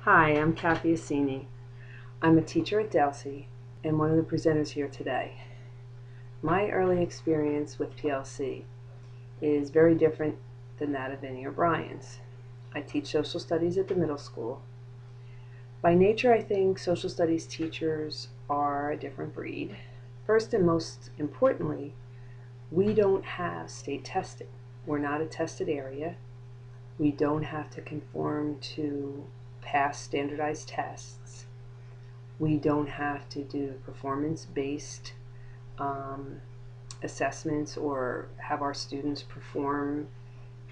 Hi, I'm Kathy Assini. I'm a teacher at Delsey and one of the presenters here today. My early experience with PLC is very different than that of Vinnie O'Brien's. I teach social studies at the middle school. By nature, I think social studies teachers are a different breed. First and most importantly, we don't have state testing. We're not a tested area. We don't have to conform to pass standardized tests. We don't have to do performance-based assessments or have our students perform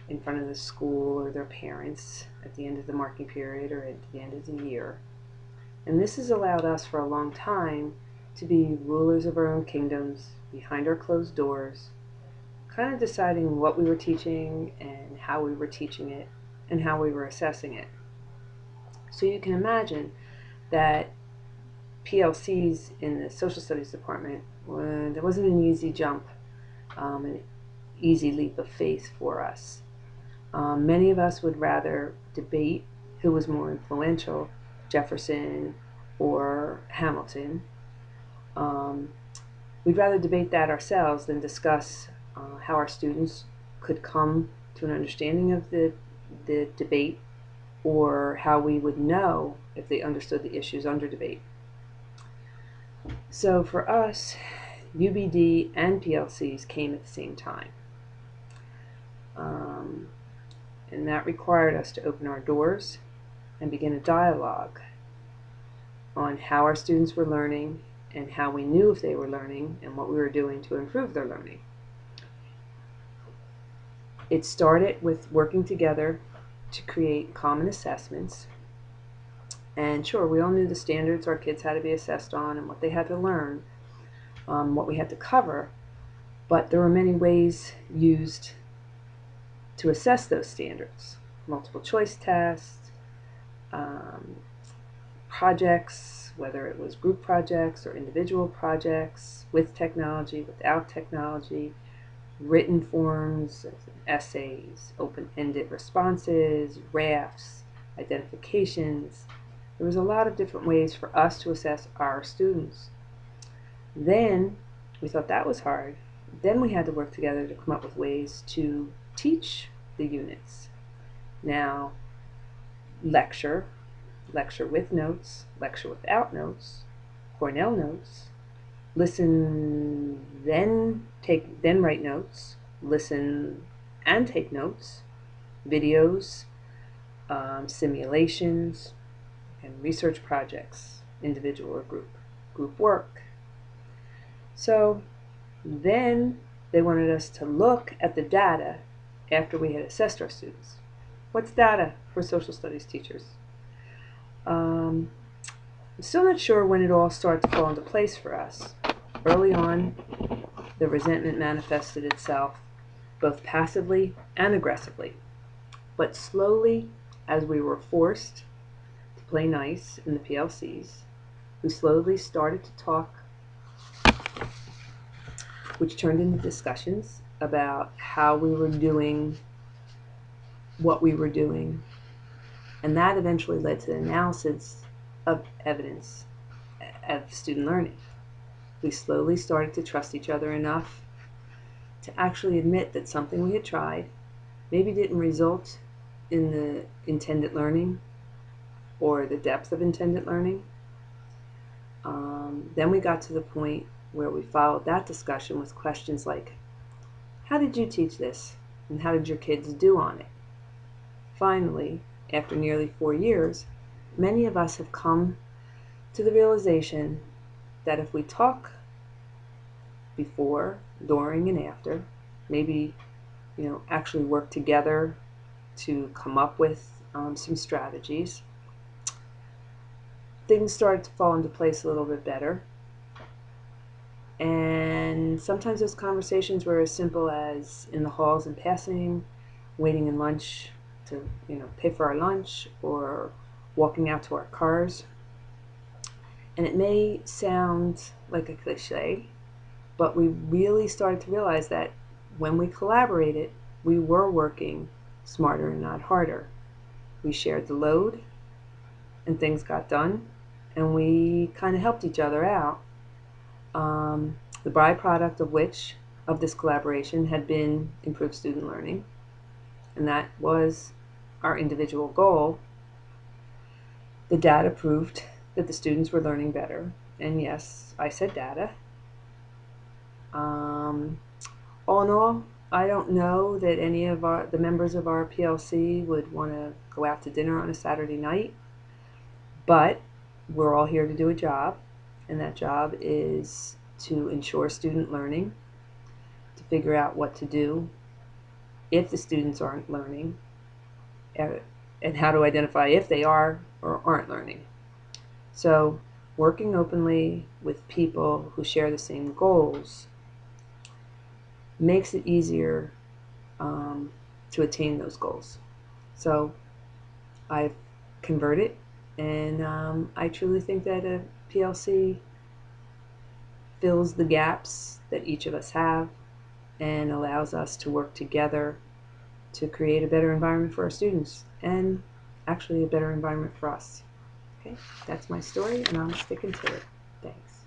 in front of the school or their parents at the end of the marking period or at the end of the year. And this has allowed us for a long time to be rulers of our own kingdoms, behind our closed doors, kind of deciding what we were teaching and how we were teaching it and how we were assessing it. So you can imagine that PLCs in the social studies department, there wasn't an easy jump, an easy leap of faith for us. Many of us would rather debate who was more influential, Jefferson or Hamilton. We'd rather debate that ourselves than discuss how our students could come to an understanding of the debate or how we would know if they understood the issues under debate. So for us, UBD and PLCs came at the same time. And that required us to open our doors and begin a dialogue on how our students were learning and how we knew if they were learning and what we were doing to improve their learning. It started with working together to create common assessments. And sure, we all knew the standards our kids had to be assessed on and what they had to learn, what we had to cover, but there were many ways used to assess those standards. Multiple choice tests, projects, whether it was group projects or individual projects, with technology, without technology, written forms, essays, open-ended responses, rafts, identifications. There was a lot of different ways for us to assess our students. Then we thought that was hard. Then we had to work together to come up with ways to teach the units. Now, lecture with notes, lecture without notes, Cornell notes, listen, then write notes, listen and take notes, videos, simulations, and research projects, individual or group work. So then they wanted us to look at the data after we had assessed our students. What's data for social studies teachers? I'm still not sure when it all started to fall into place for us. Early on, the resentment manifested itself both passively and aggressively. But slowly, as we were forced to play nice in the PLCs, we slowly started to talk, which turned into discussions about how we were doing what we were doing, and that eventually led to the analysis of evidence of student learning. We slowly started to trust each other enough to actually admit that something we had tried maybe didn't result in the intended learning or the depth of intended learning. Then we got to the point where we followed that discussion with questions like, how did you teach this? And how did your kids do on it? Finally, after nearly 4 years, many of us have come to the realization that if we talk before, during, and after, maybe actually work together to come up with some strategies, things started to fall into place a little bit better. And sometimes those conversations were as simple as in the halls and passing, waiting in lunch to pay for our lunch, or walking out to our cars. And it may sound like a cliche, but we really started to realize that when we collaborated, we were working smarter and not harder. We shared the load, and things got done, and we kind of helped each other out. The byproduct of this collaboration had been improved student learning, and that was our individual goal. The data proved that the students were learning better, and yes, I said data. All in all, I don't know that any of the members of our PLC would want to go out to dinner on a Saturday night, but we're all here to do a job, and that job is to ensure student learning, to figure out what to do if the students aren't learning, and how to identify if they are or aren't learning. So, working openly with people who share the same goals makes it easier to attain those goals. So, I've converted, and I truly think that a PLC fills the gaps that each of us have and allows us to work together to create a better environment for our students and actually a better environment for us. Okay, that's my story, and I'm sticking to it. Thanks.